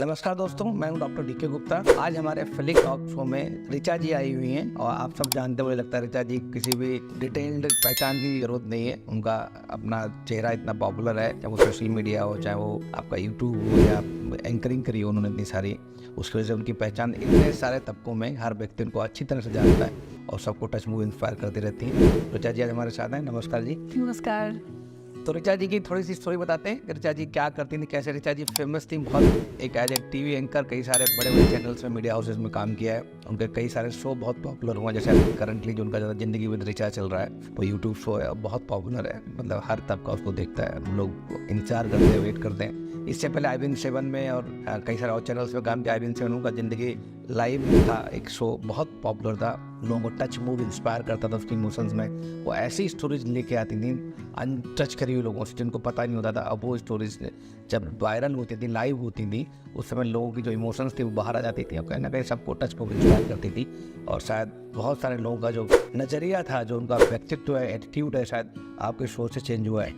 नमस्कार दोस्तों, मैं हूं डॉक्टर डी के गुप्ता। आज हमारे फेलिक्स टॉक शो में ऋचा जी आई हुई हैं और आप सब जानते हुए लगता है ऋचा जी किसी भी डिटेल्ड पहचान की जरूरत नहीं है। उनका अपना चेहरा इतना पॉपुलर है, चाहे वो सोशल मीडिया हो, चाहे वो आपका यूट्यूब हो या एंकरिंग करी हो उन्होंने इतनी सारी, उसकी वजह से उनकी पहचान इतने सारे तबकों में हर व्यक्ति उनको अच्छी तरह से जानता है और सबको टच मूव इंस्पायर करती रहती हैं। ऋचा जी आज हमारे साथ हैं। नमस्कार जी। नमस्कार। तो ऋचा जी की थोड़ी सी स्टोरी बताते हैं। ऋचा जी क्या करती थी, कैसे ऋचा जी फेमस थी बहुत, एक एज ए टीवी एंकर कई सारे बड़े बड़े चैनल्स में, मीडिया हाउसेस में काम किया है। उनके कई सारे शो बहुत पॉपुलर हुआ, जैसे करंटली जो उनका ज़्यादा जिंदगी विद ऋचा चल रहा है वो यूट्यूब शो है, बहुत पॉपुलर है, मतलब हर तबका उसको देखता है, लोग इंतजार करते हैं, वेट करते हैं। इससे पहले IBN7 में और कई सारे और चैनल्स में काम किया। IBN7 उनका ज़िंदगी लाइव था, एक शो बहुत पॉपुलर था, लोगों को टच मूव इंस्पायर करता था उसकी इमोशंस में। वो ऐसी स्टोरीज लेके आती थी अनटच करी हुई लोगों से जिनको पता नहीं होता था। अब वो स्टोरीज जब वायरल होती थी, लाइव होती थी, उस समय लोगों की जो इमोशंस थी वो बाहर आ जाती थी और कहीं ना कहीं सबको टच मूव इंस्पायर करती थी। और शायद बहुत सारे लोगों का जो नज़रिया था, जो उनका व्यक्तित्व है, एटीट्यूड है, शायद आपके शो से चेंज हुआ है।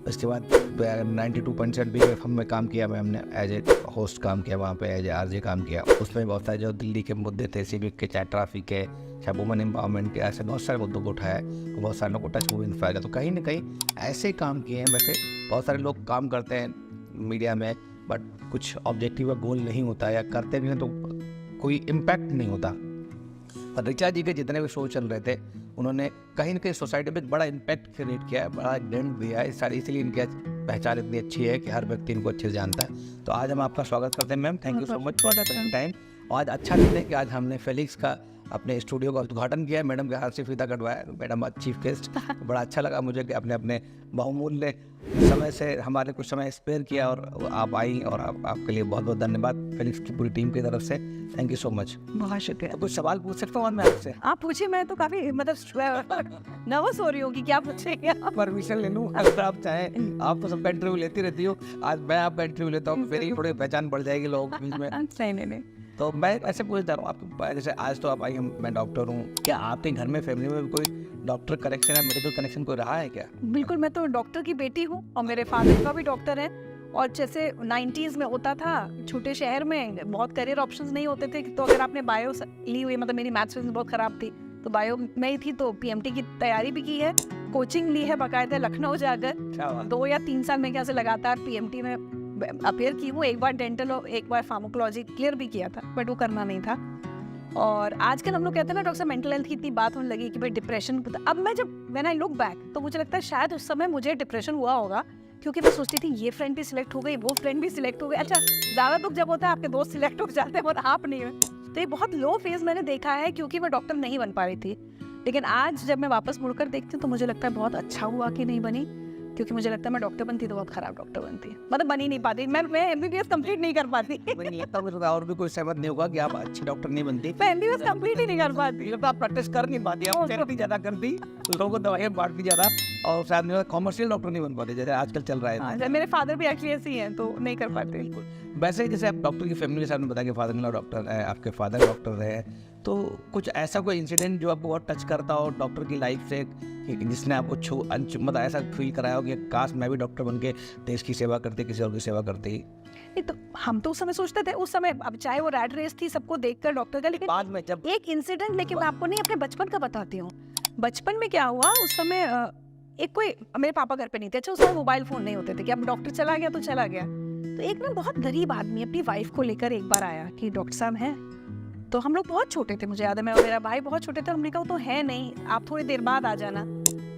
इसके बाद 92.7 BFM में काम किया, मैं हमने एज ए होस्ट काम किया, वहाँ पे एज ए RJ काम किया। उसमें बहुत सारे जो दिल्ली के मुद्दे थे, सिविक के, चाहे ट्रैफिक के, चाहे वुमेन एम्पावरमेंट के, ऐसे बहुत सारे मुद्दों को उठाया, बहुत सारे लोगों को टच मूव इंस्पायर किया। तो कहीं ना कहीं ऐसे काम किए हैं। वैसे बहुत सारे लोग काम करते हैं मीडिया में, बट कुछ ऑब्जेक्टिव या गोल नहीं होता, या करते भी हैं तो कोई इम्पैक्ट नहीं होता। पर ऋचा जी के जितने भी शो चल रहे थे, उन्होंने कहीं ना कहीं सोसाइटी में बड़ा इम्पैक्ट क्रिएट किया है, बड़ा डेंट दिया है सारी, इसलिए इनकी पहचान इतनी अच्छी है कि हर व्यक्ति इनको अच्छे से जानता है। तो आज हम आपका स्वागत करते हैं ma'am. Thank you so much for the time. आज अच्छा दिन है कि आज हमने फेलिक्स का अपने स्टूडियो का उद्घाटन किया है, मैडम के हाथ से फीता कटवाया। मैडम चीफ गेस्ट, बड़ा अच्छा लगा मुझे कि आपने अपने बहुमूल्य समय से हमारे कुछ समय स्पेयर किया और आप आई, और आपके लिए बहुत बहुत धन्यवाद फेलिक्स की पूरी टीम की तरफ से। Thank you so much. बहुत शुक्रिया। तो कुछ सवाल पूछ सकता हूँ मैं आपसे? आप पूछिए, मैं तो काफी नर्वस हो रही हूँ कि क्या पूछेंगे। परमिशन ले लूँ अगर आप चाहें? आप तो सबका इंटरव्यू लेती रहती हो, आज मैं आपका इंटरव्यू लेता हूँ, मेरी थोड़ी पहचान बढ़ जाएगी लोगों के बीच में। नहीं। तो मैं ऐसे पूछता हूँ आपको, जैसे आज तो आप आई, मैं डॉक्टर हूँ, क्या आपके घर में फैमिली में कोई डॉक्टर कनेक्शन या मेडिकल कनेक्शन कोई रहा है क्या? बिल्कुल, मैं तो डॉक्टर की बेटी हूँ और मेरे फादर का भी डॉक्टर है। और जैसे 90s में होता था, छोटे शहर में बहुत करियर ऑप्शंस नहीं होते थे, तो अगर आपने बायो ली हुई, मतलब मेरी मैथ्स बहुत खराब थी तो बायो में ही थी, तो PMT की तैयारी भी की है, कोचिंग ली है बाकायदा लखनऊ जाकर। 2 या 3 साल में क्या से लगातार PMT में अपेयर की हूँ। एक बार डेंटल और एक बार फार्माकोलॉजी क्लियर भी किया था, बट वो करना नहीं था। और आजकल हम लोग कहते हैं ना डॉक्टर साहब, मेंटल हेल्थ की इतनी बात होने लगी कि भाई डिप्रेशन। अब मैं जब व्हेन आई लुक बैक तो मुझे लगता है शायद उस समय मुझे डिप्रेशन हुआ होगा, क्योंकि मैं सोचती थी ये फ्रेंड भी सिलेक्ट हो गई, वो फ्रेंड भी सिलेक्ट हो गई। अच्छा, ज़्यादा दुख जब होता है आपके दोस्त सिलेक्ट हो जाते हैं और आप नहीं हुए, तो ये बहुत लो फेज मैंने देखा है, क्योंकि मैं डॉक्टर नहीं बन पा रही थी। लेकिन आज जब मैं वापस मुड़कर देखती हूँ तो मुझे लगता है बहुत अच्छा हुआ कि नहीं बनी, क्योंकि मुझे लगता है मैं डॉक्टर बनती तो बहुत खराब डॉक्टर बनती, मतलब बन ही नहीं पाती। मैं MBBS कंप्लीट नहीं कर पाती। और भी कोई सहमत नहीं होगा कि आप अच्छी डॉक्टर नहीं बनती? मैं MBBS कंप्लीट ही नहीं कर पाती। तो आप प्रैक्टिस कर नहीं पाती, आप थेरेपी ज़्यादा करती, लोगों को दवाइयाँ बांटती ज़्यादा, और शायद कॉमर्शियल डॉक्टर नहीं बन पाते जैसे आजकल चल रहा है। मेरे फादर भी एक्चुअली ऐसे ही हैं, तो नहीं कर पाते। वैसे जैसे आप डॉक्टर की फैमिली के साथ में बताया कि फादर इन लॉ डॉक्टर है, आपके फादर डॉक्टर है, तो कुछ ऐसा कोई इंसिडेंट जो आपको बहुत टच करता हो डॉक्टर की लाइफ से, जिसने आपको मतलब ऐसा फील कराया हो कि काश मैं भी डॉक्टर बन के देश की सेवा करती, किसी और की सेवा करती? तो हम तो उस समय सोचते थे, उस समय अब चाहे वो रैट रेस थी सबको देखकर डॉक्टर का, लेकिन बाद में जब एक इंसिडेंट, लेकिन मैं आपको नहीं अपने बचपन का बताती हूँ। बचपन में क्या हुआ उस समय, एक कोई मेरे पापा घर पे नहीं थे। अच्छा, उस समय मोबाइल फोन नहीं होते थे कि अब डॉक्टर चला गया तो चला गया। तो एक ना बहुत गरीब आदमी अपनी वाइफ को लेकर एक बार आया कि डॉक्टर साहब हैं। तो हम लोग बहुत छोटे थे, मुझे याद है, मैं और मेरा भाई बहुत छोटे थे। हमने कहा तो है नहीं, आप थोड़ी देर बाद आ जाना।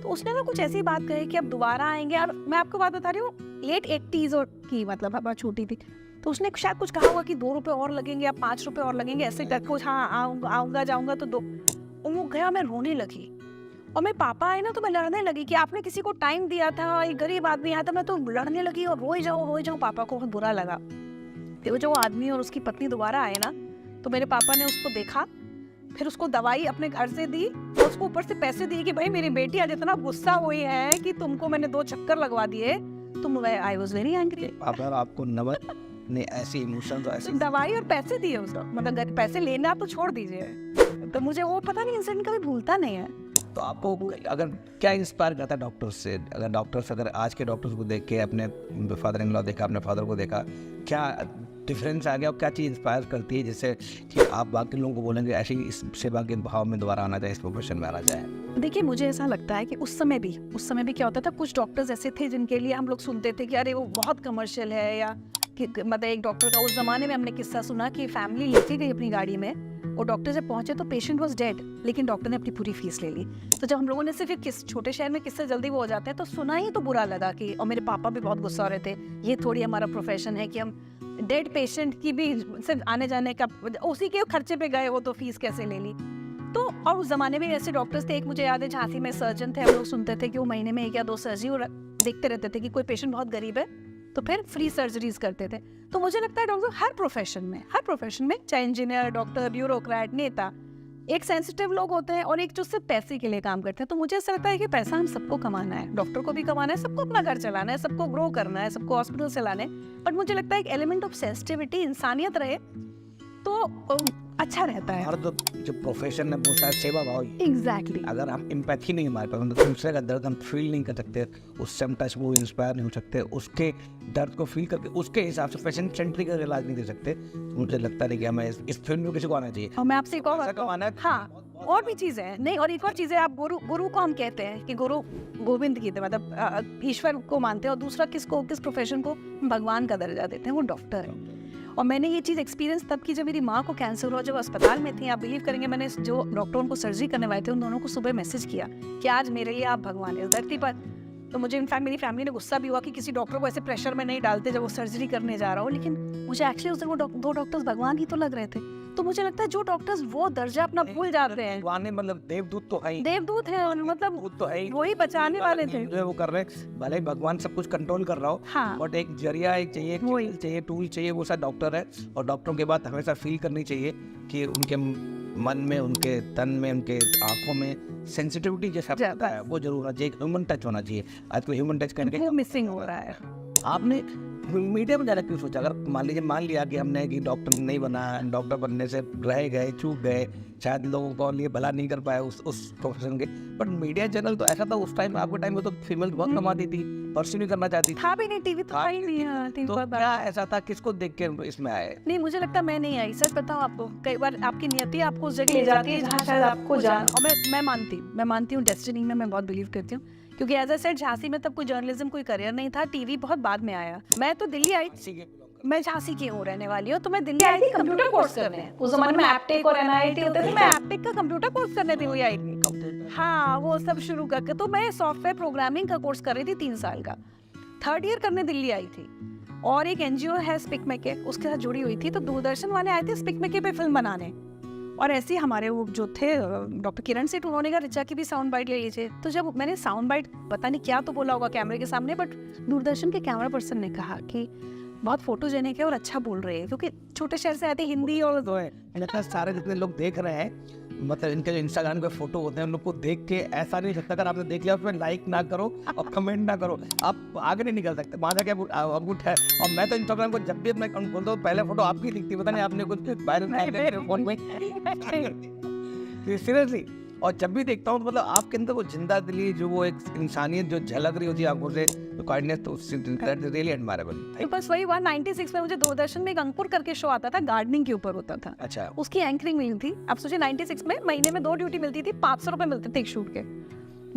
तो उसने ना कुछ ऐसी बात कही कि अब दोबारा आएंगे। और मैं आपको बात बता रही हूँ, लेट 80s और की, मतलब बहुत छोटी थी। तो उसने शायद कुछ कहा होगा कि 2 रुपए और लगेंगे या 5 रुपए और लगेंगे, ऐसे करके कुछ, हाँ आऊँगा जाऊँगा तो 2। वो गया, मैं रोने लगी। और मेरे पापा आए ना तो मैं लड़ने लगी कि आपने किसी को टाइम दिया था, एक गरीब आदमी आया था, मैं तो लड़ने लगी और रोई जाऊँ। पापा को बहुत बुरा लगा। फिर जो आदमी और उसकी पत्नी दोबारा आए ना, तो मेरे पापा ने उसको देखा, फिर उसको दवाई अपने घर से दी और उसको ऊपर से पैसे दिए कि भाई मेरी बेटी आज इतना गुस्सा हुई है कि तुमको मैंने 2 चक्कर लगवा दिए। तुम, आई वॉज वेरी एंग्री। आपको नमक ने ऐसी इमोशंस, ऐसी दवाई और पैसे दिए उसको, मतलब पैसे लेना तो छोड़ दीजिए। तो मुझे वो पता नहीं, इंसिडेंट कभी भूलता नहीं है। तो आपको अगर क्या इंस्पायर करता है डॉक्टर्स से? अगर डॉक्टर्स, अगर आज के डॉक्टर्स को देख के, अपने फादर इन लॉ देखा, अपने फादर को देखा, क्या डिफरेंस आ गया और क्या चीज़ इंस्पायर करती है जिससे कि आप बाकी लोगों को बोलेंगे ऐसे ही इस सेवा के भाव में दोबारा आना चाहे, इस प्रोफेशन में आना चाहे? देखिए मुझे ऐसा लगता है कि उस समय भी क्या होता था, कुछ डॉक्टर्स ऐसे थे जिनके लिए हम लोग सुनते थे कि अरे वो बहुत कमर्शियल है, या मतलब एक डॉक्टर का उस जमाने में हमने किस्सा सुना कि फैमिली लेके गई अपनी गाड़ी में, और डॉक्टर जब पहुंचे तो पेशेंट वाज डेड, लेकिन डॉक्टर ने अपनी पूरी फीस ले ली। तो जब हम लोगों ने सिर्फ किस छोटे शहर में किससे जल्दी वो हो जाते हैं तो सुना ही तो बुरा लगा कि, और मेरे पापा भी बहुत गुस्सा हो रहे थे, ये थोड़ी हमारा प्रोफेशन है कि हम डेड पेशेंट की भी सिर्फ आने जाने का उसी के खर्चे पे गए हो तो फीस कैसे ले ली। तो और उस जमाने में ऐसे डॉक्टर्स थे, एक मुझे याद है झांसी में सर्जन थे, हम लोग सुनते थे कि वो महीने में 1 या 2 सर्जरी देखते रहते थे कि कोई पेशेंट बहुत गरीब है तो फिर फ्री सर्जरीज करते थे। तो मुझे लगता है डॉक्टर हर प्रोफेशन में चाहे इंजीनियर, डॉक्टर, ब्यूरोक्रेट, नेता, एक सेंसिटिव लोग होते हैं और एक जो सिर्फ पैसे के लिए काम करते हैं। तो मुझे ऐसा लगता है कि पैसा हम सबको कमाना है, डॉक्टर को भी कमाना है, सबको अपना घर चलाना है, सबको ग्रो करना है, सबको हॉस्पिटल चलाने है, बट मुझे लगता है एक एलिमेंट ऑफ सेंसिटिविटी, इंसानियत रहे तो अच्छा रहता है। हमारा तो जो प्रोफेशन है वो शायद सेवा भाव ही है। एग्जैक्टली। अगर हम एम्पैथी नहीं हमारे पास, मतलब दूसरे का दर्द हम फील नहीं कर सकते, उससे हम टच वो इंस्पायर नहीं हो सकते, उसके दर्द को फील करके उसके हिसाब से पेशेंट सेंट्रिक इलाज नहीं दे सकते, तो मुझे लगता नहीं कि हमें इस फील्ड में किसी को आना चाहिए। और मैं आपसे एक और पैसा कमाना है, हाँ, और भी चीजें हैं नहीं, और एक और चीजें, आप गुरु को हम कहते हैं कि गुरु गोविंद की तरह, मतलब ईश्वर को मानते हैं, और दूसरा किस प्रोफेशन को भगवान का दर्जा देते हैं, वो डॉक्टर है। और मैंने ये चीज़ एक्सपीरियंस तब की जब मेरी माँ को कैंसर हुआ, जब अस्पताल में थी। आप बिलीव करेंगे, मैंने जो डॉक्टरों को सर्जरी करने वाले थे उन दोनों को सुबह मैसेज किया कि आज मेरे लिए आप भगवान इस धरती पर। तो मुझे इनफैक्ट मेरी फैमिली ने गुस्सा भी हुआ कि किसी डॉक्टर को ऐसे प्रेशर में नहीं डालते जब वो सर्जरी करने जा रहा हो, लेकिन मुझे एक्चुअली उस दिन वो 2 डॉक्टर्स भगवान ही तो लग रहे थे। तो मुझे लगता है जो डॉक्टर्स वो दर्जा अपना भूल जाते हैं, भगवान मतलब देवदूत तो है ही, देवदूत है, और मतलब तो है ही, वही बचाने वाले थे जो है वो कर रहे हैं। भले ही भगवान सब कुछ कंट्रोल कर रहा हो, हाँ, बट एक जरिया एक चाहिए, चाहिए टूल चाहिए, वो शायद डॉक्टर है। और डॉक्टरों के बाद हमेशा फील करनी चाहिए कि उनके मन में, उनके तन में, उनके आंखों में सेंसिटिविटी जैसा होता है वो जरूर होना चाहिए, ह्यूमन टच होना चाहिए। आज तो ह्यूमन टच करके वो मिसिंग हो रहा है। आपने मीडिया में जाना क्यों सोचा? अगर मान लिया कि हमने कि डॉक्टर नहीं बना, डॉक्टर बनने से रह गए, चूक गए, शायद लोगों को लिए भला नहीं कर पाए उस प्रोफेशन के, बट मीडिया चैनल तो ऐसा था उस टाइम, आपके टाइम में तो फीमेल बहुत कमाती थी, परस्यू नहीं करना चाहती था भी नहीं, टीवी तो था ही नहीं। तो क्या ऐसा था, किसको देख के इसमें आए? नहीं, मुझे लगता मैं नहीं आई, सच बताऊं आपको। कई बार आपकी नियति आपको उस जगह ले जाती है जहाँ शायद आपको जान, और मैं मानती हूँ डेस्टिनी में, मैं बहुत बिलीव करती हूँ, क्योंकि एज अ सेड झांसी में तब कोई जर्नलिज्म, कोई करियर नहीं था, टीवी बहुत बाद में आया। मैं तो दिल्ली आई, मैं झांसी की हूँ रहने वाली हूँ, तो मैं दिल्ली आई थी कंप्यूटर कोर्स करने। उस जमाने में एप्टेक और एनआईटी होते थे, मैं एप्टेक का कंप्यूटर कोर्स करने थी, वही आई थी, हाँ, वो सब शुरू करके। तो मैं सॉफ्टवेयर प्रोग्रामिंग का कोर्स कर रही थी 3 साल का, 3rd ईयर करने दिल्ली आई थी। और एक एनजीओ है स्पिक मेके, उसके साथ जुड़ी हुई थी, तो दूरदर्शन वाले आए थे स्पिक मेके पे फिल्म बनाने, और ऐसे ही हमारे वो जो थे डॉक्टर किरण सेठ, उन्होंने कहा रिचा की भी साउंड बाइट ले लीजिए। तो जब मैंने साउंड बाइट पता नहीं क्या तो बोला होगा कैमरे के सामने, बट दूरदर्शन के कैमरा पर्सन ने कहा कि बहुत फोटोजेनिक है और अच्छा बोल रहे हैं, क्योंकि छोटे शहर से आते हिंदी और तो है। लगता है सारे जितने लोग देख रहे हैं, मतलब इनके जो इंस्टाग्राम पे फोटो होते हैं उन लोग को देख के ऐसा नहीं लगता, अगर आपने देख लिया उसमें लाइक ना करो और कमेंट ना करो, आप आगे नहीं निकल सकते। वहाँ जाके अंगूठा है, और मैं तो इंस्टाग्राम को जब भी अपना अकाउंट खोलता हूँ पहले फोटो आपकी दिखती, पता नहीं आपने कुछ वायरल फोन में सीरियसली। और जब भी देखता हूँ तो मतलब आपके अंदर वो जिंदा दिली, जो वो एक इंसानियत जो झलक रही होती है आंखों से, तो काइंडनेस तो रियली एडमायरेबल। तो बस वही 196 में मुझे दूरदर्शन में एक अंकुर करके शो आता था, गार्डनिंग के ऊपर होता था। अच्छा, उसकी एंकरिंग मिली थी। अब सोचिए 96 में महीने में 2 ड्यूटी मिलती थी, 500 रुपए मिलते थे एक शूट के,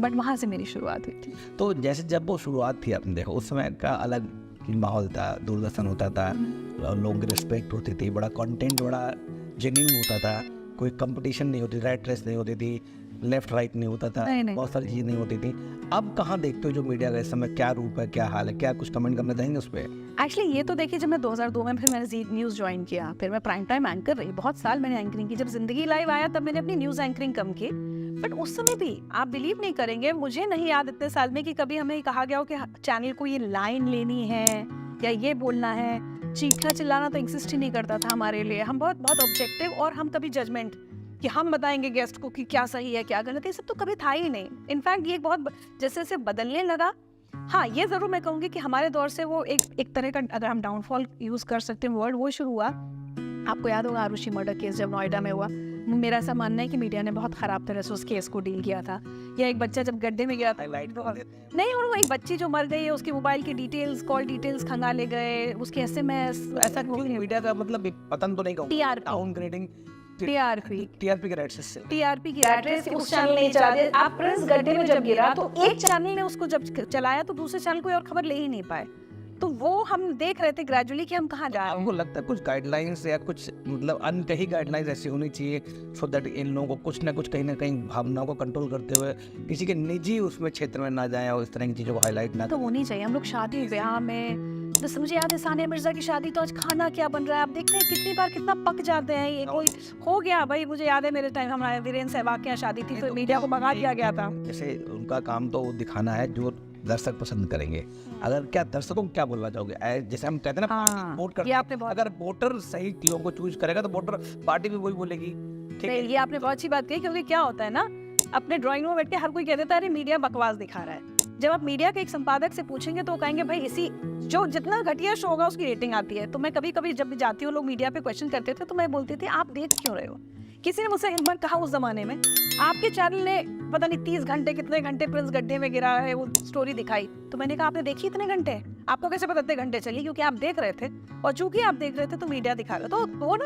बट वहाँ से मेरी शुरुआत हुई थी। तो जैसे जब वो शुरुआत थी, आपने देखो उस समय का अलग माहौल था, दूरदर्शन होता था, लोगों की रिस्पेक्ट होती थी, बड़ा कंटेंट बड़ा जेन्युइन होता था, कोई कंपटीशन नहीं होती, राइट रेस नहीं होती थी, लेफ्ट राइट नहीं होता था, बहुत सारी चीज़ें नहीं होती थी। अब कहाँ देखते हो जो मीडिया का इस समय क्या रूप है, क्या हाल है, क्या कुछ कमेंट करना चाहेंगे उस पर? एक्चुअली ये तो देखिए, जब मैं 2002 में फिर मैंने जी न्यूज़ ज्वाइन किया, फिर मैं प्राइम टाइम एंकर रही, बहुत साल मैंने एंकरिंग की। जब जिंदगी लाइव आया तब मैंने अपनी न्यूज़ एंकरिंग कम की, बट उस समय भी आप बिलीव नहीं करेंगे, मुझे नहीं याद इतने साल में कि कभी हमें कहा गया हो कि चैनल को ये लाइन लेनी है या ये बोलना है। चीखना चिल्लाना तो एग्जिस्ट ही नहीं करता था हमारे लिए। हम बहुत बहुत ऑब्जेक्टिव, और हम कभी जजमेंट कि हम बताएंगे गेस्ट को कि क्या सही है क्या गलत है, ये सब तो कभी था ही नहीं। इनफैक्ट ये बहुत जैसे जैसे बदलने लगा। हाँ, ये ज़रूर मैं कहूँगी कि हमारे दौर से वो एक तरह का, अगर हम डाउनफॉल यूज़ कर सकते हैं वर्ड, वो शुरू हुआ। आपको याद होगा आरुषि मर्डर केस जब नोएडा में हुआ, मेरा ऐसा मानना है कि मीडिया ने बहुत ख़राब तरह से उस केस को डील किया था। या एक बच्चा जब गड्ढे में गया था, हाईलाइट कर देते हैं। नहीं, और वो एक बच्ची जो मर गई है, उसकी मोबाइल की डिटेल्स, कॉल डिटेल्स खंगा ले गए, उसके SMS, ऐसा मीडिया का मतलब एक पतन तो नहीं कहूँगा, TRP डाउनग्रेडिंग, टीआरपी के रेट से टीआरपी की रैट रेस, उस चैनल नहीं चला दे। आप प्रिंस गड्ढे में जब गिरा तो एक चैनल ने उसको जब चलाया तो दूसरे चैनल कोई और खबर ले ही नहीं पाए। तो वो हम देख रहे थे ग्रेजुअली कि हम कहाँ जा रहे हैं। आपको लगता है कुछ गाइडलाइंस या कुछ मतलब अनकही गाइडलाइंस ऐसी होनी चाहिए सो दैट इन लोगों को कुछ ना कुछ कहीं ना कहीं भावनाओं को कंट्रोल करते हुए किसी के निजी उसमें क्षेत्र में ना जाए और इस तरह की चीज़ों को हाईलाइट ना तो होनी चाहिए। हम लोग शादी ब्याह में, जैसे मुझे याद है सानिया मिर्जा की शादी, तो आज खाना क्या बन रहा है आप देखते हैं, कितनी बार कितना पक जाते हैं। ये कोई हो गया भाई, मुझे याद है मेरे टाइम हमारे वीरेंद्र सहवाग के यहाँ शादी थी तो मीडिया को भगा दिया गया था। जैसे उनका काम तो दिखाना है जो दर्शक पसंद करेंगे। अगर क्या दर्शकों को क्या बोलना चाहोगे? जैसे हम कहते हैं ना, हाँ, वोट करते ये हैं, आपने बहुत अगर वोटर सही लोगों को चूज करेगा तो वोटर पार्टी भी वही बोलेगी, ठीक है? ये आपने बहुत अच्छी बात कही, क्योंकि क्या होता है ना, अपने ड्राइंग रूम में बैठ के हर कोई कह देता है अरे मीडिया बकवास दिखा रहा है। जब आप मीडिया के एक संपादक से पूछेंगे तो वो कहेंगे भाई इसी जो जितना घटिया शो होगा उसकी रेटिंग आती है। तो मैं कभी कभी जब भी जाती हूँ, लोग मीडिया पे क्वेश्चन करते थे तो मैं बोलती थी आप देख क्यों रहे हो। किसी ने मुझसे एक बार कहा उस जमाने में, आपके चैनल ने पता नहीं 30 घंटे कितने घंटे प्रिंस गड्ढे में गिरा है वो स्टोरी दिखाई। तो मैंने कहा आपने देखी इतने घंटे? आपको कैसे पता इतने घंटे चली? क्योंकि आप देख रहे थे, और चूंकि आप देख रहे थे तो मीडिया दिखा रहा। तो वो ना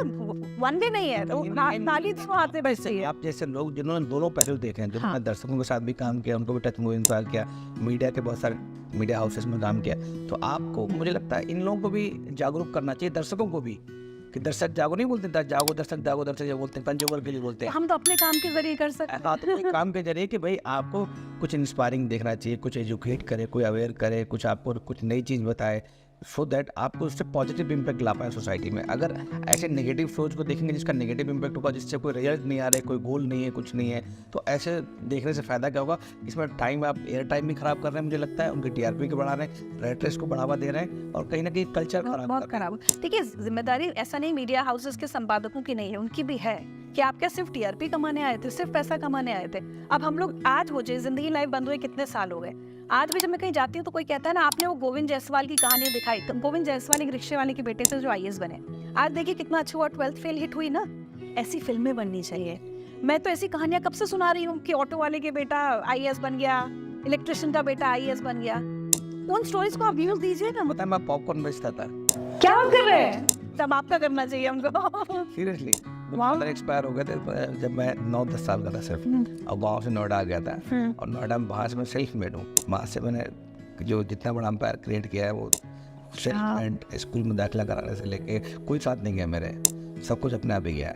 वन वे नहीं है, तो नाली दोनों हाथ में बचती है। आप जैसे लोग जिन्होंने दोनों पहलू देखे हैं, जिन्होंने दर्शकों के साथ भी काम किया, उनको भी टच मूवी इंस्पायर किया, मीडिया के बहुत सारे मीडिया हाउसेस में काम किया, तो आपको मुझे लगता है इन लोगों को भी जागरूक करना चाहिए, दर्शकों को भी, कि दर्शक जागो नहीं बोलते, जागो दर्शक जो बोलते हैं, कंज्यूमर के लिए बोलते हैं। हम तो अपने काम के जरिए कर सकते हैं। हाँ, तो कोई काम के जरिए कि भाई आपको कुछ इंस्पायरिंग देखना चाहिए, कुछ एजुकेट करे, कोई अवेयर करे, कुछ आपको कुछ नई चीज़ बताए, सो दैट आपको उससे पॉजिटिव इम्पैक्ट ला पाए सोसाइटी में। अगर ऐसे नेगेटिव सोच को देखेंगे जिसका नेगेटिव इम्पैक्ट होगा, जिससे कोई रिजल्ट नहीं आ रहा है, कोई गोल नहीं है, कुछ नहीं है, तो ऐसे देखने से फ़ायदा क्या होगा? इसमें टाइम, आप एयर टाइम भी ख़राब कर रहे हैं मुझे लगता है, उनकी TRP को बढ़ा रहे हैं, रेट रेस को बढ़ावा दे रहे हैं, और कहीं ना कहीं कल्चर बहुत खराब। देखिए, जिम्मेदारी ऐसा नहीं मीडिया हाउसेस के संपादकों की नहीं है, उनकी भी है कि आप क्या सिर्फ TRP कमाने आए थे, सिर्फ पैसा कमाने आए थे। अब हम लोग आज हो जाए, जिंदगी लाइव बंद हुए कितने साल हो गए, आज भी जब मैं कहीं जाती हूँ तो कोई कहता है ना आपने वो गोविंद जायसवाल की कहानी दिखाई, तो गोविंद जायसवाल एक रिक्शे वाले के बेटे थे जो IAS बने। आज देखिए कितना अच्छा हुआ, 12th फेल हिट हुई ना। ऐसी फिल्में बननी चाहिए। मैं तो ऐसी कहानियां कब से सुना रही हूँ कि ऑटो वाले के बेटा IAS बन गया, इलेक्ट्रिशियन का बेटा IAS बन गया। उन स्टोरीज को आप व्यूज दीजिए ना। पता है मैं पॉपकॉर्न बेचता था। क्या कर रहे हैं? तब आपका करना चाहिए हमको। सीरियसली, एक्सपायर हो गए थे जब मैं 9-10 साल का था सिर्फ, और गाँव से नोएडा आ गया था, और नोएडा में वहाँ से मैं सेल्फ मेड हूँ, वहाँ से मैंने जो जितना बड़ा एम्पायर क्रिएट किया है वो सेल्फ मेड, स्कूल में दाखिला कराने से लेके कोई साथ नहीं गया मेरे, सब कुछ अपने आप ही गया।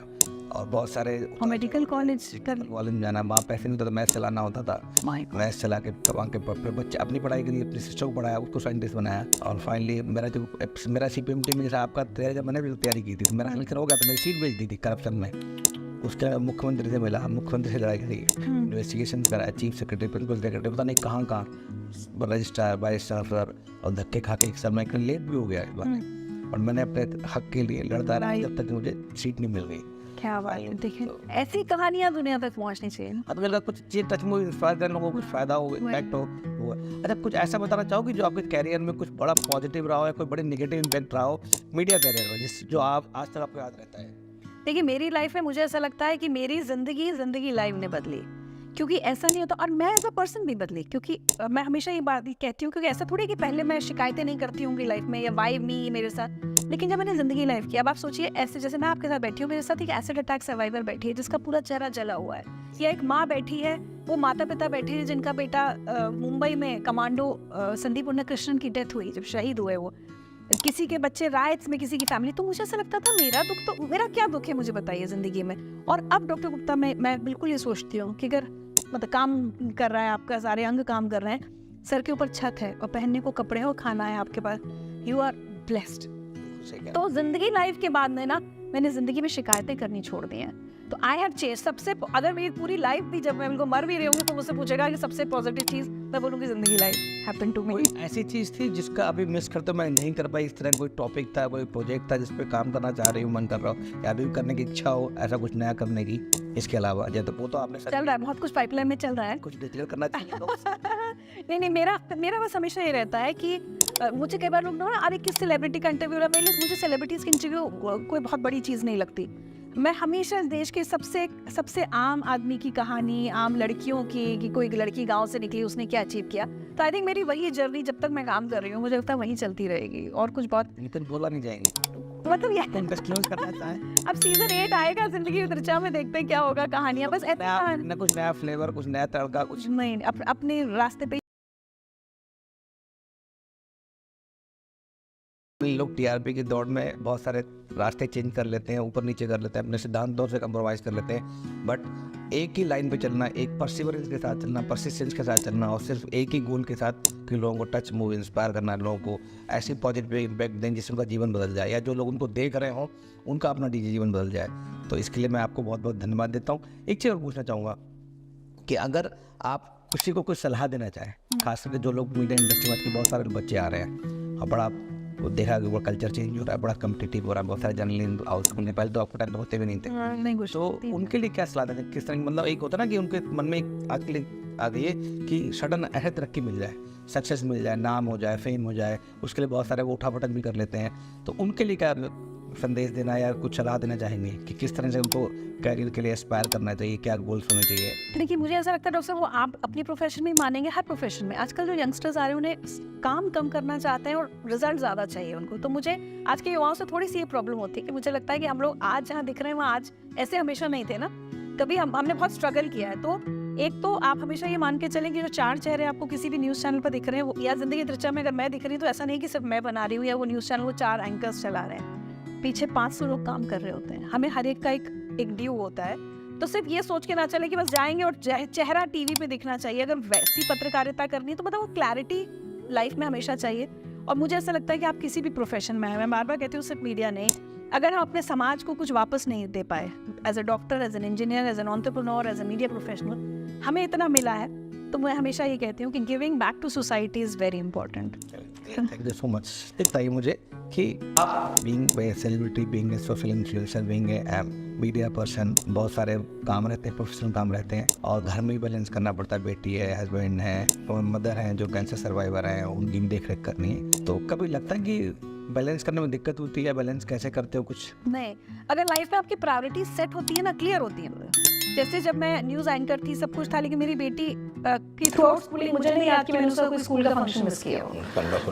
और बहुत सारे मेडिकल कॉलेज में जाना, वहाँ पैसे नहीं होता था, मैथ चलाना होता था, मैथ चला के वहाँ के बच्चे अपनी पढ़ाई करी, अपनी सिस्टर को पढ़ाया, उसको साइंटिस्ट बनाया, और फाइनली मेरा CPMT में जैसा आपका जब मैंने भी तैयारी की थी, मेरा सिलेक्शन हो गया था, मेरी सीट बेच दी थी करप्शन में। उसके बाद मुख्यमंत्री से मिला, मुख्यमंत्री से लड़ाई करी, इन्वेस्टिगेशन कराया, चीफ सेक्रेटरी, प्रिंसिपल सेक्रेटरी, पता नहीं कहाँ रजिस्ट्रार, वाइस चांसलर, और धक्के खा के एक समय लेट भी हो गया इस बार, और मैंने अपने हक के लिए लड़ता रहा जब तक मुझे सीट नहीं मिल गई। क्या बात है, देखिए ऐसी कहानियां दुनिया तक पहुंचनी चाहिए। अब अगर कुछ चीज टच में इंस्पायर करने को कुछ फायदा हो, इम्पैक्ट हो, वो अच्छा कुछ ऐसा बताना चाहोगे जो आपके कैरियर में कुछ बड़ा पॉजिटिव रहा हो या कोई बड़े नेगेटिव इम्पैक्ट रहा हो मीडिया कैरियर में, जिस जो आप आज तक आपको याद रहता है? देखिए, मेरी लाइफ में मुझे ऐसा लगता है कि मेरी जिंदगी लाइव ने बदली, क्योंकि ऐसा नहीं होता, और मैं एज अ पर्सन भी बदली, क्योंकि मैं हमेशा ये बात कहती हूँ, क्योंकि ऐसा थोड़ी कि पहले मैं शिकायतें नहीं करती हूँ लाइफ में, या वाई मी मेरे साथ, लेकिन जब मैंने जिंदगी लाइफ की, अब आप सोचिए ऐसे जैसे मैं आपके साथ बैठी हूँ, मेरे साथ एक एसिड अटैक सर्वाइवर बैठी है जिसका पूरा चेहरा जला हुआ है, या एक माँ बैठी है, वो माता पिता बैठे हैं जिनका बेटा मुंबई में कमांडो संदीप उन्नाकृष्णन की डेथ हुई जब शहीद हुए, वो किसी के बच्चे राइट्स में, किसी की फैमिली। तो मुझे ऐसा लगता था मेरा दुख, तो मेरा क्या दुख है मुझे बताइए जिंदगी में। और अब डॉक्टर गुप्ता मैं बिल्कुल ये सोचती हूँ कि अगर मतलब काम कर रहा है, आपका सारे अंग काम कर रहे हैं, सर के ऊपर छत है और पहनने को कपड़े और खाना है आपके पास, यू आर ब्लेस्ड। तो जिंदगी लाइफ के बाद में ना मैंने जिंदगी में शिकायतें करनी छोड़ दी हैं। तो आई हैव चेंज। सबसे अगर मेरी पूरी लाइफ भी, जब मैं उनको मर भी रही होंगी तो मुझसे पूछेगा कि सबसे पॉजिटिव चीज, मैं बोलूँगी जिंदगी लाइफ हैपन टू मी। कोई ऐसी चीज़ थी जिसका अभी मिस करते मैं नहीं कर पाई, इस तरह कोई टॉपिक था, कोई प्रोजेक्ट था जिस पे काम करना चाह रही हूँ, मन कर रहा हो, या अभी भी करने की इच्छा हो, ऐसा कुछ नया करने की, इसके अलावा? जैसे वो तो आपने चल रहा है, बहुत कुछ पाइपलाइन में चल रहा है, कुछ डिटेल करना चाहिए। नहीं, मेरा बस हमेशा ये रहता है कि मुझे कई बार लोग ना, अरे किस सेलिब्रिटी का इंटरव्यू रहा, मुझे सेलिब्रिटीज की इंटरव्यू कोई बहुत बड़ी चीज़ नहीं लगती। मैं हमेशा देश के सबसे आम आदमी की कहानी, आम लड़कियों की, कि कोई लड़की गांव से निकली, उसने क्या अचीव किया, तो आई थिंक मेरी वही जर्नी जब तक मैं काम कर रही हूँ मुझे लगता है वही चलती रहेगी। और कुछ बहुत नितिन बोला नहीं जाएंगे, मतलब ये डिस्क्लोज करना चाहें अब सीजन 8 आएगा जिंदगी की ऋचा में, देखते हैं क्या होगा कहानियां, बस ऐसा ना कुछ नया फ्लेवर, कुछ नया तड़का, कुछ नहीं, अपने रास्ते पे लोग टीआरपी की दौड़ में बहुत सारे रास्ते चेंज कर लेते हैं, ऊपर नीचे कर लेते हैं, अपने सिद्धांतों से कंप्रोमाइज़ कर लेते हैं, बट एक ही लाइन पे चलना, एक परसिवरेंस के साथ चलना, परसिस्टेंस के साथ चलना, और सिर्फ एक ही गोल के साथ कि लोगों को टच, मूव, इंस्पायर करना, लोगों को ऐसी पॉजिटिव इम्पैक्ट दें जिससे उनका जीवन बदल जाए, या जो लोग उनको देख रहे हों उनका अपना जीवन बदल जाए। तो इसके लिए मैं आपको बहुत बहुत धन्यवाद देता हूँ। एक चीज़ और पूछना चाहूँगा कि अगर आप किसी को कुछ सलाह देना चाहें, खास करके जो लोग मीडिया इंडस्ट्री में, बहुत सारे बच्चे आ रहे हैं और बड़ा वो देखा कि वो कल्चर चेंज हो रहा है, बड़ा कम्पिटिटिव हो रहा है, बहुत सारे जर्नलिस्ट आउट होने, पहले तो आपको टाइम तो होते भी नहीं थे, नहीं कुछ तो उनके लिए क्या सलाह देते हैं, किस तरह, मतलब एक होता है ना कि उनके मन में एक आ गई है कि सडन ऐसे तरक्की मिल जाए, सक्सेस मिल जाए, नाम हो जाए, फेम हो जाए, उसके लिए बहुत सारे वो उठापटक भी कर लेते हैं, तो उनके लिए क्या संदेश देना या कुछ सलाह देना चाहेंगे कि किस तरह से उनको कैरियर के लिए एस्पायर करना चाहिए, क्या गोल्स होने चाहिए? देखिए मुझे ऐसा लगता है डॉक्टर साहब, वो आप अपनी प्रोफेशन में ही मानेंगे, हर प्रोफेशन में आजकल जो यंगस्टर्स आ रहे हैं उन्हें काम कम करना चाहते हैं और रिजल्ट ज़्यादा चाहिए उनको। तो मुझे आज के युवाओं से थोड़ी सी ये प्रॉब्लम होती है कि मुझे लगता है कि हम लोग आज जहाँ दिख रहे हैं वहाँ आज ऐसे हमेशा नहीं थे ना, कभी हमने बहुत स्ट्रगल किया है। तो एक तो आप हमेशा ये मान के चलें कि जो 4 चेहरे आपको किसी भी न्यूज़ चैनल पर दिख रहे हैं या जिंदगी ऋचा में अगर मैं दिख रही हूँ, तो ऐसा नहीं कि सिर्फ मैं बना रही हूँ या वो न्यूज़ चैनल वो 4 एंकर्स चला रहे हैं, पीछे 500 लोग काम कर रहे होते हैं, हमें हर एक का एक ड्यू होता है। तो सिर्फ ये सोच के ना चले कि बस जाएंगे और चेहरा टीवी पे दिखना चाहिए। अगर वैसी पत्रकारिता करनी है तो मतलब वो क्लैरिटी लाइफ में हमेशा चाहिए। और मुझे ऐसा लगता है कि आप किसी भी प्रोफेशन में हैं, मैं बार बार कहती हूँ सिर्फ मीडिया नहीं, अगर हम अपने समाज को कुछ वापस नहीं दे पाए, as a doctor, as an engineer, as an entrepreneur, as a media professional, हमें इतना मिला है, तो मैं हमेशा ये कहती हूँ कि giving back to society is very important. Thank you so much. दिखता है मुझे कि आप being a celebrity, being a social influencer, being a media person, बहुत सारे काम रहते हैं, प्रोफेशनल काम रहते हैं, और घर में भी बैलेंस करना पड़ता है, बेटी है, हस्बैंड है, और मदर हैं जो कैंसर सर्वाइवर हैं, उनकी भी देख रेख करनी है। तो कभी लगता है कि बैलेंस करने में दिक्कत होती है? बैलेंस कैसे करते हो? कुछ नहीं, अगर लाइफ में आपकी प्रायोरिटी सेट होती है ना, क्लियर होती है। जैसे जब मैं न्यूज़ एंकर थी, सब कुछ था, लेकिन मेरी बेटी की थ्रू स्कूलिंग, मुझे नहीं याद कि मैंने उसका कोई स्कूल का फंक्शन मिस किया हो।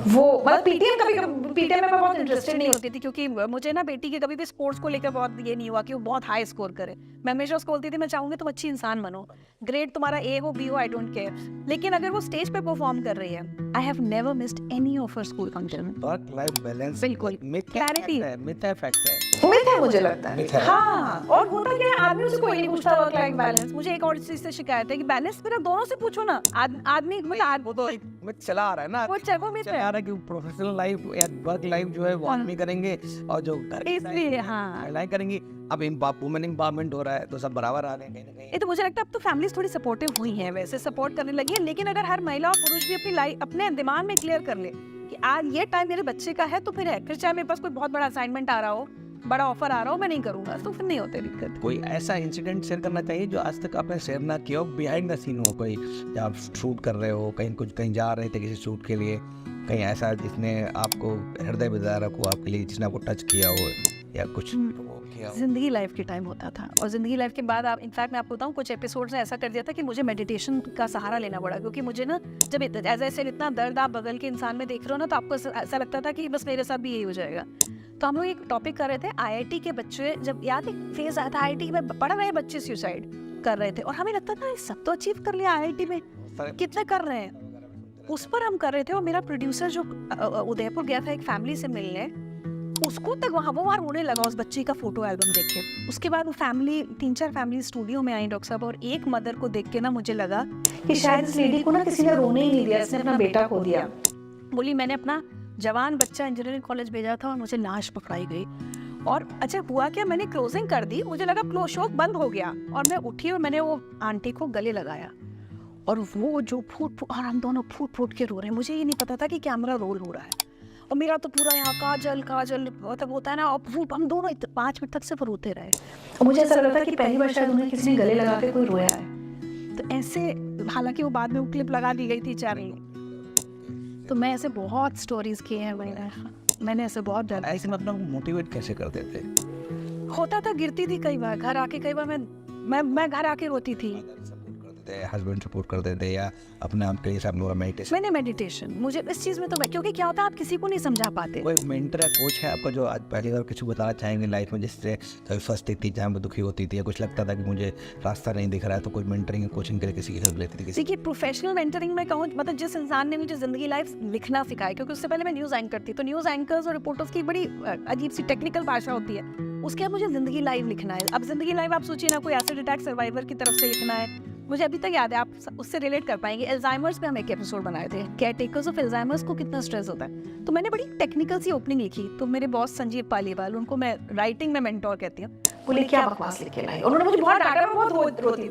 वो मतलब पीटीएम में मैं बहुत इंटरेस्टेड नहीं होती थी, क्योंकि मुझे ना बेटी के कभी भी स्पोर्ट्स को लेकर बहुत ये नहीं हुआ कि वो बहुत हाई स्कोर करे। मैं हमेशा उसको बोलती थी मैं चाहूँगी तुम अच्छी इंसान बनो, ग्रेड तुम्हारा ए हो, बी हो, आई डोंट केयर, लेकिन अगर वो स्टेज पे परफॉर्म कर रही है, I have never missed any of her school function. Work life balance बिल्कुल, क्लैरिटी है, मिथ है, फैक्ट है, मिथ है मुझे लगता है। हाँ, और होता क्या है, आदमी से कोई नहीं पूछता वर्क लाइफ बैलेंस। मुझे एक और चीज से शिकायत है कि बैलेंस मेरा दोनों से पूछो ना, आदमी मतलब वो तो मिथ चला आ रहा है ना, वो मिथ चला आ रहा है कि प्रोफेशनल लाइफ या वर्क लाइफ जो है वो आदमी करेंगे और जो घर की इसलिए हाँ महिलाएं करेंगी। अब वुमेन एम्पावरमेंट हो रहा है तो सब बराबर आ रहे हैं कहीं ना कहीं। ये तो मुझे लगता है अब तो फैमिलीज थोड़ी सपोर्टिव हुई हैं, वैसे सपोर्ट करने लगी है, लेकिन अगर हर महिला और पुरुष भी अपनी लाइफ अपने दिमाग में क्लियर कर ले कि आज ये टाइम मेरे बच्चे का है, तो फिर है, फिर चाहे मेरे पास कोई बहुत बड़ा असाइनमेंट आ रहा हो, बड़ा ऑफर आ रहा हो, मैं नहीं करूंगा, तो फिर नहीं होते दिक्कत। कोई ऐसा इंसिडेंट शेयर करना चाहिए जो आज तक आपने शेयर ना किया हो, बिहाइंड द सीन हो, कोई आप शूट कर रहे हो, कहीं जा रहे थे किसी शूट के लिए, कहीं ऐसा जिसने आपको हृदय विदारक हो आपके लिए, जिसने आपको टच किया हो या कुछ किया हो? जिंदगी लाइफ के टाइम होता था, और जिंदगी लाइफ के बाद आप, इनफैक्ट मैं आपको बताऊं, कुछ एपिसोड्स ने ऐसा कर दिया था कि मुझे मेडिटेशन का सहारा लेना पड़ा, क्योंकि मुझे ना जब ऐसे इतना दर्द आप बगल के इंसान में देख रहे हो ना, तो आपको ऐसा लगता था कि बस मेरे साथ भी यही हो जाएगा। तो हम लोग एक टॉपिक कर रहे थे, आईआईटी के बच्चे, जब याद एक फेज आया था आईआईटी में पढ़ रहे बच्चे सुसाइड कर रहे थे, और हमें लगता था सब तो अचीव कर लिया आईआईटी में, कितने कर रहे हैं, उस पर हम कर रहे थे। और मेरा प्रोड्यूसर जो उदयपुर गया था एक फैमिली से मिलने, उसको तक वहाँ रोने लगा उस बच्चे का फोटो एल्बम देख के। उसके बाद वो फैमिली 3-4 फैमिली स्टूडियो में आई डॉक्टर साहब, और एक मदर को देख के ना मुझे लगा कि शायद इस लेडी को ना किसी ने रोने ही नहीं दिया, इसने अपना बेटा खो दिया। बोली मैंने अपना जवान बच्चा इंजीनियरिंग कॉलेज भेजा था और मुझे लाश पकड़ाई गई। और अच्छा हुआ क्या, मैंने क्लोजिंग कर दी, मुझे लगा शो बंद हो गया, और मैं उठी और मैंने वो आंटी को गले लगाया, और वो जो और हम दोनों फूट के रो रहे हैं। मुझे ये नहीं पता था कि कैमरा रोल हो रहा है, और मेरा तो पूरा यहाँ काजल मतलब होता है ना, और हम दोनों 5 मिनट तक सिर्फ रोते रहे, और मुझे ऐसा लग रहा था कि पहली बार शायद उन्हें किसी ने गले लगा के कोई रोया है। तो ऐसे, हालांकि वो बाद में वो क्लिप लगा दी गई थी 4 तो मैं ऐसे बहुत स्टोरीज किए हैं, मैंने ऐसे बहुत डर। ऐसे मतलब मोटिवेट कैसे करते थे? होता था, गिरती थी कई बार, घर आके कई बार मैं घर आके रोती थी। हस्बैंड सपोर्ट करते थे या अपने आप के लिए सब लोग मेडिटेशन? मैंने मेडिटेशन, मुझे इस चीज़ में तो मैं, क्योंकि क्या होता है आप किसी को नहीं समझा पाते। कोई मेंटर या कोच है आपका जो आज पहली बार किसी को बताना चाहेंगे लाइफ में, जिससे कभी फर्स्ट थी जहाँ पर दुखी होती थी या कुछ लगता था कि मुझे रास्ता नहीं दिख रहा है, तो कोई मेंटरिंग कोचिंग के लिए किसी की हेल्प लेती थी? देखिए प्रोफेशनल मेंटरिंग में कहूँ, मतलब जिस इंसान ने मुझे ज़िंदगी लाइफ लिखना सिखाया, क्योंकि उससे पहले मैं न्यूज़ एंकर थी, तो न्यूज़ एंकर्स और रिपोर्टर्स की बड़ी अजीब सी टेक्निकल भाषा होती है, उसके बाद मुझे ज़िंदगी लाइव लिखना है। अब ज़िंदगी लाइव आप सोचिए ना, कोई एसिड अटैक सर्वाइवर की तरफ से लिखना है, मुझे अभी तक याद है, आप उससे रिलेट कर पाएंगे। अल्जाइमर्स पे हम एक एपिसोड बनाए थे, केयर टेकर्स ऑफ अल्जाइमर्स को कितना स्ट्रेस होता है, तो मैंने बड़ी टेक्निकल सी ओपनिंग लिखी। तो मेरे बॉस संजीव पालीवाल, उनको मैं राइटिंग में मेंटोर कहती हूँ, बोले क्या बकवास लिख के लाई, उन्होंने मुझे बहुत डांटा, मैं बहुत रोती,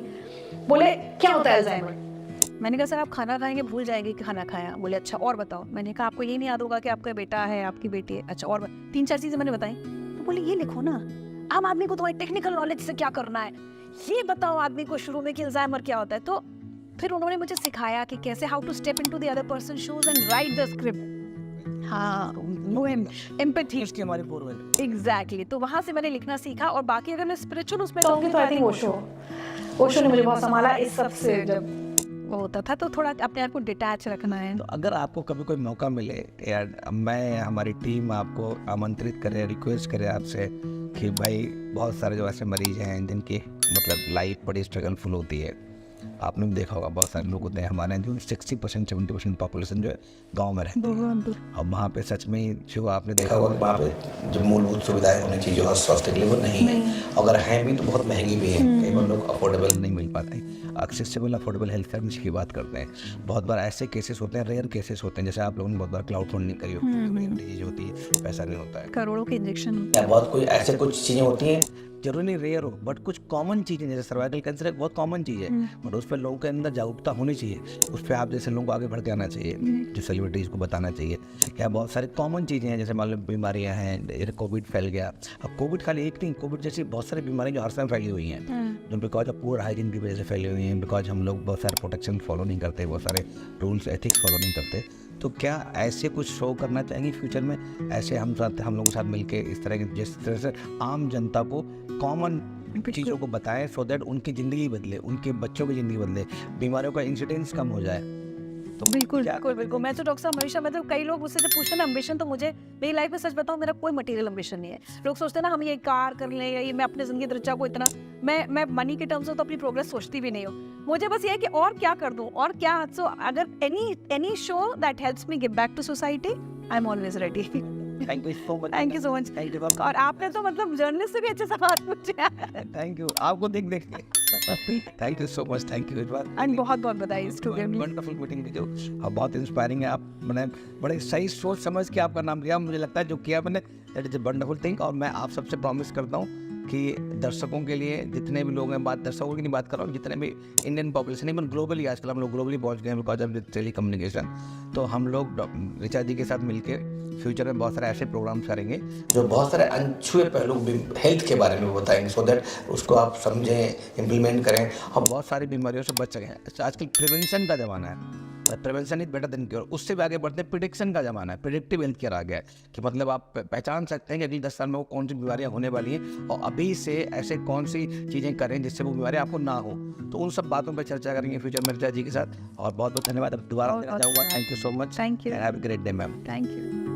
बोले क्या होता है अल्जाइमर। मैंने कहा सर आप खाना खाएंगे भूल जाएंगे कि खाना खाया। बोले अच्छा और बताओ। मैंने कहा आपको ये नहीं याद होगा कि आपका बेटा है, आपकी बेटी है, अच्छा और 3-4 चीजें मैंने बताई। तो बोले ये लिखो ना, आम आदमी को तुम्हारी टेक्निकल नॉलेज से क्या करना है, ये बताओ आदमी को शुरू में कि अल्जाइमर क्या होता है। तो फिर उन्होंने मुझे सिखाया कि कैसे how to step into the other person shoes and write the script. हाँ, वो एम्पैथी इसकी हमारी पूर्वज एग्जैक्टली। तो वहां से मैंने लिखना सीखा। और बाकी अगर मैं स्पिरिचुअल उसमें कहूँगी तो आई थिंक ओशो ने मुझे बहुत संभाला इस सब से। जब वो होता था तो थोड़ा अपने आप को डिटैच रखना है। तो अगर आपको कभी कोई मौका मिले या मैं हमारी टीम आपको आमंत्रित करे, रिक्वेस्ट करे आपसे कि भाई बहुत सारे जो ऐसे मरीज हैं जिनकी मतलब लाइफ बड़ी स्ट्रगलफुल होती है, आपने भी देखा होगा बहुत सारे लोग होते हैं हमारे जो 60% 70% पॉपुलेशन जो है गांव में रहती है, और वहाँ पे सच में जो आपने देखा होगा वहाँ पे जो मूलभूत सुविधाएं होनी चाहिए जो स्वास्थ्य के लिए वो नहीं है, अगर हैं भी तो बहुत महंगी भी है, कई बार लोग अफोर्डेबल नहीं मिल पाते हैं। एक्सेसिबल अफोर्डेबल हेल्थ सर्विस की बात करते हैं, बहुत बार ऐसे केसेस होते हैं, रेयर केसेस होते हैं, जैसे आप लोगों ने बहुत बार क्लाउड फंडिंग करी होती है, डिजीज होती है, पैसा नहीं होता है, करोड़ों के इंजेक्शन, बहुत कोई ऐसे कुछ चीज़ें होती हैं, जरूरी नहीं रेयर हो, बट कुछ कॉमन चीज़ें जैसे सर्वाइकल कैंसर एक बहुत कॉमन चीज़ है, बट उस पर लोगों के अंदर जागरूकता होनी चाहिए, उस पर आप जैसे लोगों को आगे बढ़ के आना चाहिए, जो सेलिब्रिटीज़ को बताना चाहिए। क्या बहुत सारी कॉमन चीज़ें हैं, जैसे मान लो बीमारियाँ हैं, जैसे कोविड फैल गया। अब कोविड खाली एक नहीं, कोविड जैसी बहुत सारी बीमारियाँ जो हर समय फैली हुई हैं, जो बिकॉज ऑफ पुअर हाइजीन की वजह से फैली हुई हैं, बिकॉज हम लोग बहुत सारे प्रोटेक्शन फॉलो नहीं करते, बहुत सारे रूल्स एथिक्स फॉलो नहीं करते। तो क्या ऐसे कुछ शो करना चाहेंगे फ्यूचर में, ऐसे हम लोगों के साथ मिलके इस तरह के, जिस तरह से आम जनता को कॉमन चीज़ों को बताएं, सो दैट उनकी ज़िंदगी बदले, उनके बच्चों की ज़िंदगी बदले, बीमारियों का इंसिडेंस कम हो जाए। तो बिल्कुल बिल्कुल। मैं तो डॉक्टर साहब हमेशा, मतलब कई लोग मुझसे जब पूछते हैं ना एम्बिशन, तो मुझे मेरी लाइफ में सच बताऊं मेरा कोई मटेरियल एम्बिशन नहीं है। लोग सोचते हैं ना हम ये कार कर लें या ये मैं अपने जिंदगी दर्जा को इतना, मैं मनी के टर्म्स में तो अपनी प्रोग्रेस सोचती भी नहीं हूँ। मुझे बस ये है कि और क्या कर दूं और क्या। सो अगर any show that helps me give back to society, I am always ready. Thank you so much. Thank you so much. और आपने तो मतलब जर्नलिस्ट से भी अच्छे सवाल पूछे। थैंक यू, आपको देख के thank you so much, thank you. And बहुत बहुत बधाई स्टूडेंट, वंडरफुल मीटिंग थी जो बहुत इंस्पायरिंग है। आप मैंने बड़े सही सोच समझ के आपका नाम लिया, मुझे लगता है जो किया मैंने that is a wonderful thing. और मैं आप सबसे प्रॉमिस करता हूँ कि दर्शकों के लिए, जितने भी लोग हैं, बात दर्शकों की नहीं बात कर रहा हूँ, जितने भी इंडियन पॉपुलेशन, इवन ग्लोबली, आजकल हम लोग ग्लोबली पहुँच गए हैं बिकॉज ऑफ टेली कम्युनिकेशन। तो हम लोग ऋचा जी के साथ मिलके फ्यूचर में बहुत सारे ऐसे प्रोग्राम्स करेंगे जो बहुत सारे अनछुए पहलू हेल्थ के बारे में बताएंगे, सो दैट उसको आप समझें, इम्प्लीमेंट करें और बहुत सारी बीमारियों से बच सकें। आजकल प्रिवेंशन का ज़माना है, prevention is better than cure. उससे भी आगे बढ़ते हैं, प्रिडिक्शन का ज़माना है, प्रिडिक्टिव हेल्थ केयर आ गया है कि मतलब आप पहचान सकते हैं कि अगले 10 साल में वो कौन सी बीमारियां होने वाली हैं और अभी से ऐसे कौन सी चीज़ें करें जिससे वो बीमारियां आपको ना हो। तो उन सब बातों पर चर्चा करेंगे फ्यूचर में ऋचा जी के साथ। और बहुत बहुत धन्यवाद, अब दोबारा देना चाहूँगा। Thank you so much. Thank you. Have a great day ma'am. Thank you.